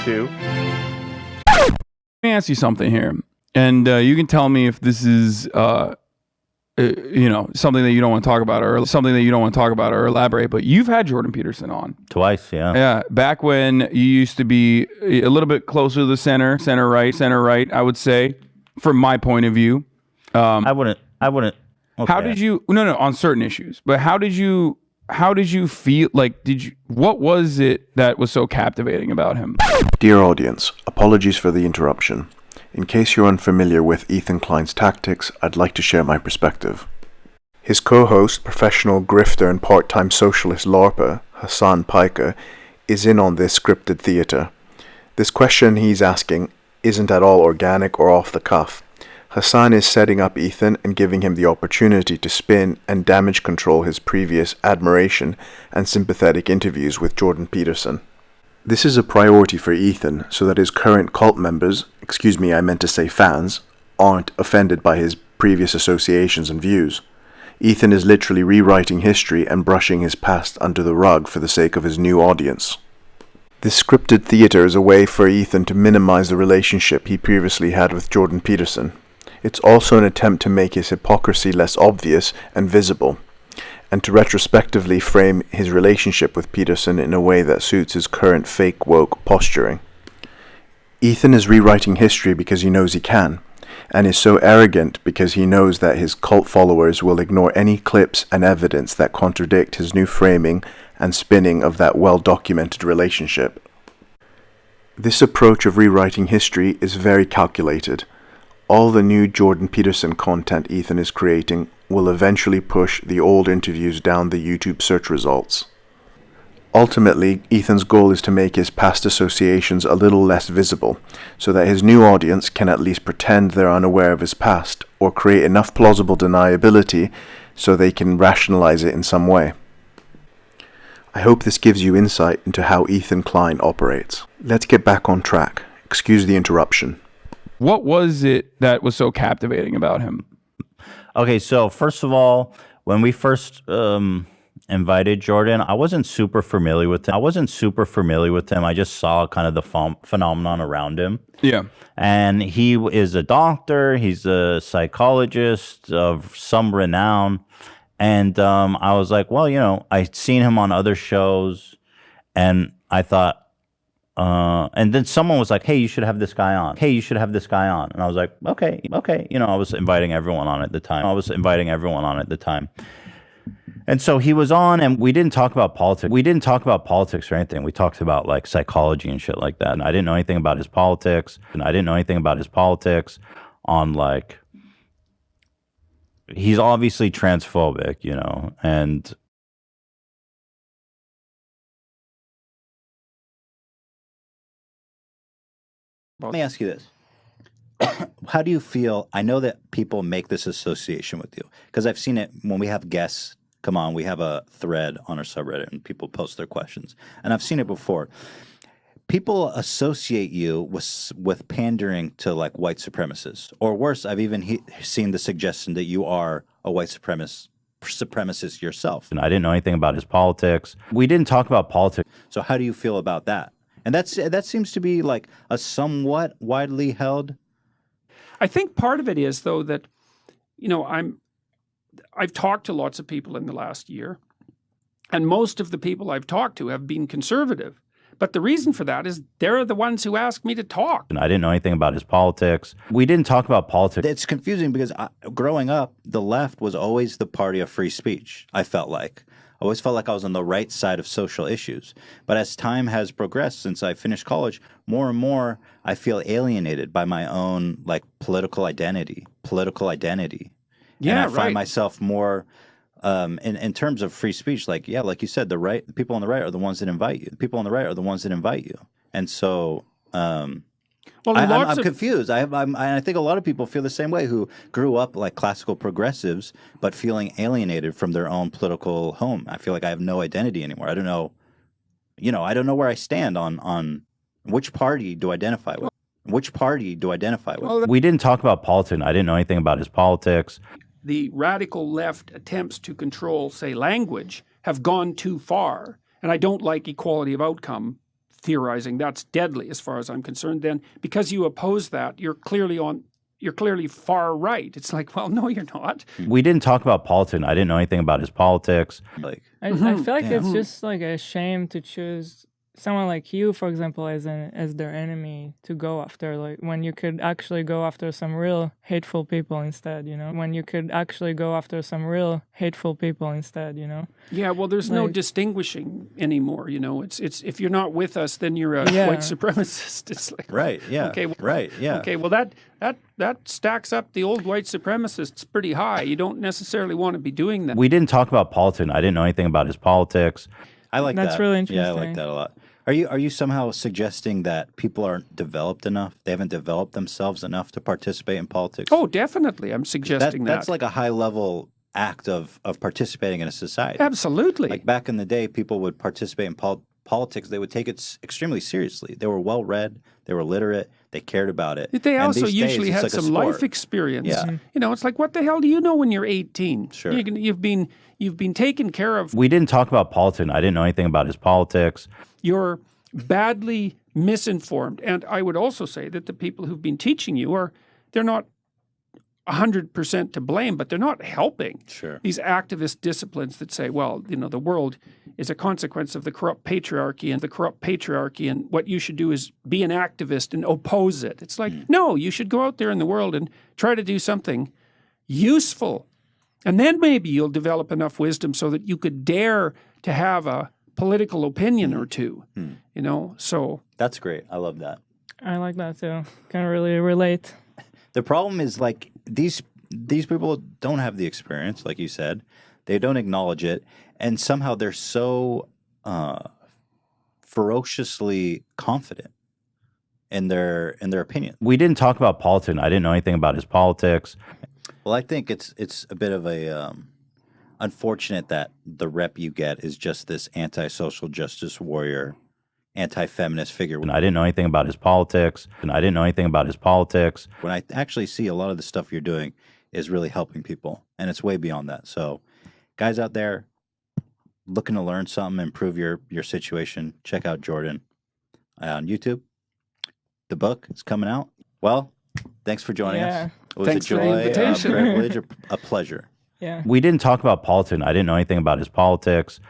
to. Let me ask you something here, and you can tell me if this is, something that you don't want to talk about, or elaborate. But you've had Jordan Peterson on Twice, yeah. Yeah, back when you used to be a little bit closer to the center right. I would say, from my point of view. I wouldn't. Okay. How did you? No, on certain issues. But how did you feel? Like, what was it that was so captivating about him? Dear audience, apologies for the interruption. In case you're unfamiliar with Ethan Klein's tactics, I'd like to share my perspective. His co-host, professional grifter and part-time socialist LARPer, Hasan Piker, is in on this scripted theatre. This question he's asking isn't at all organic or off the cuff. Hasan is setting up Ethan and giving him the opportunity to spin and damage control his previous admiration and sympathetic interviews with Jordan Peterson. This is a priority for Ethan so that his current cult members, fans, aren't offended by his previous associations and views. Ethan is literally rewriting history and brushing his past under the rug for the sake of his new audience. This scripted theatre is a way for Ethan to minimize the relationship he previously had with Jordan Peterson. It's also an attempt to make his hypocrisy less obvious and visible, and to retrospectively frame his relationship with Peterson in a way that suits his current fake woke posturing. Ethan is rewriting history because he knows he can, and is so arrogant because he knows that his cult followers will ignore any clips and evidence that contradict his new framing and spinning of that well-documented relationship. This approach of rewriting history is very calculated. All the new Jordan Peterson content Ethan is creating will eventually push the old interviews down the YouTube search results. Ultimately, Ethan's goal is to make his past associations a little less visible, so that his new audience can at least pretend they're unaware of his past, or create enough plausible deniability so they can rationalize it in some way. I hope this gives you insight into how Ethan Klein operates. Let's get back on track. Excuse the interruption. What was it that was so captivating about him? Okay, so first of all, when we first invited Jordan, I wasn't super familiar with him. I just saw kind of the phenomenon around him. Yeah. And he is a doctor. He's a psychologist of some renown. And I was like, well, I'd seen him on other shows, and I thought, and then someone was like, hey, you should have this guy on. And I was like, okay. I was inviting everyone on at the time. And so he was on, and we didn't talk about politics. Or anything. We talked about like psychology and shit like that. And I didn't know anything about his politics. On like, he's obviously transphobic, and let me ask you this. How do you feel? I know that people make this association with you because I've seen it when we have guests come on. We have a thread on our subreddit and people post their questions. And I've seen it before. People associate you with pandering to like white supremacists. Or worse, I've even seen the suggestion that you are a white supremacist yourself. And I didn't know anything about his politics. We didn't talk about politics. So how do you feel about that? And that seems to be like a somewhat widely held. I think part of it is, though, that, I've talked to lots of people in the last year, and most of the people I've talked to have been conservative. But the reason for that is they're the ones who asked me to talk. And I didn't know anything about his politics. We didn't talk about politics. It's confusing because growing up, the left was always the party of free speech, I felt like. I always felt like I was on the right side of social issues. But as time has progressed since I finished college, more and more I feel alienated by my own like political identity. Yeah, and I find myself more in terms of free speech, like you said, the people on the right are the ones that invite you. And so I'm confused. I think a lot of people feel the same way who grew up like classical progressives, but feeling alienated from their own political home. I feel like I have no identity anymore. I don't know, I don't know where I stand on which party do I identify with. We didn't talk about politics. I didn't know anything about his politics. The radical left attempts to control, say, language have gone too far. And I don't like equality of outcome theorizing. That's deadly as far as I'm concerned. Then because you oppose that, you're clearly far right. It's like, well, no, you're not. We didn't talk about politics. I didn't know anything about his politics. Like, I feel like it's just like a shame to choose someone like you, for example, as their enemy to go after, like when you could actually go after some real hateful people instead, you know? When you could actually go after some real hateful people instead, you know? Yeah, well, there's no distinguishing anymore, you know. It's if you're not with us, then you're a white supremacist. It's like, right, yeah, okay, right, yeah. Okay, well that stacks up the old white supremacists pretty high. You don't necessarily want to be doing that. We didn't talk about politics. I didn't know anything about his politics. I like that. That's really interesting. Yeah, I like that a lot. Are you somehow suggesting that people aren't developed enough? They haven't developed themselves enough to participate in politics? Oh, definitely. I'm suggesting that. That's like a high level act of participating in a society. Absolutely. Like back in the day, people would participate in politics. They would take it extremely seriously. They were well read. They were literate. They cared about it. They And also these days, usually it's had like a some sport. life experience. Yeah. You know, it's like, what the hell do you know when you're 18? Sure. You've been taken care of. We didn't talk about politics. I didn't know anything about his politics. You're badly misinformed. And I would also say that the people who've been teaching you they're not 100% to blame, but they're not helping. Sure. These activist disciplines that say, well, you know, the world is a consequence of the corrupt patriarchy and what you should do is be an activist and oppose it. It's like, no, you should go out there in the world and try to do something useful. And then maybe you'll develop enough wisdom so that you could dare to have a political opinion or two, you know, so. That's great. I love that. I like that too. Can really relate. The problem is like these people don't have the experience, like you said. They don't acknowledge it, and somehow they're so ferociously confident in their opinion. We didn't talk about politics. I didn't know anything about his politics. Well, I think it's a bit of a unfortunate that the rep you get is just this anti-social justice warrior, anti-feminist figure. And I didn't know anything about his politics. When I actually see a lot of the stuff you're doing is really helping people, and it's way beyond that. So, guys out there looking to learn something, improve your situation, check out Jordan on YouTube. The book is coming out. Well, thanks for joining us. It was Thanks a for the joy, invitation. a privilege, a pleasure. Yeah. We didn't talk about politics. I didn't know anything about his politics.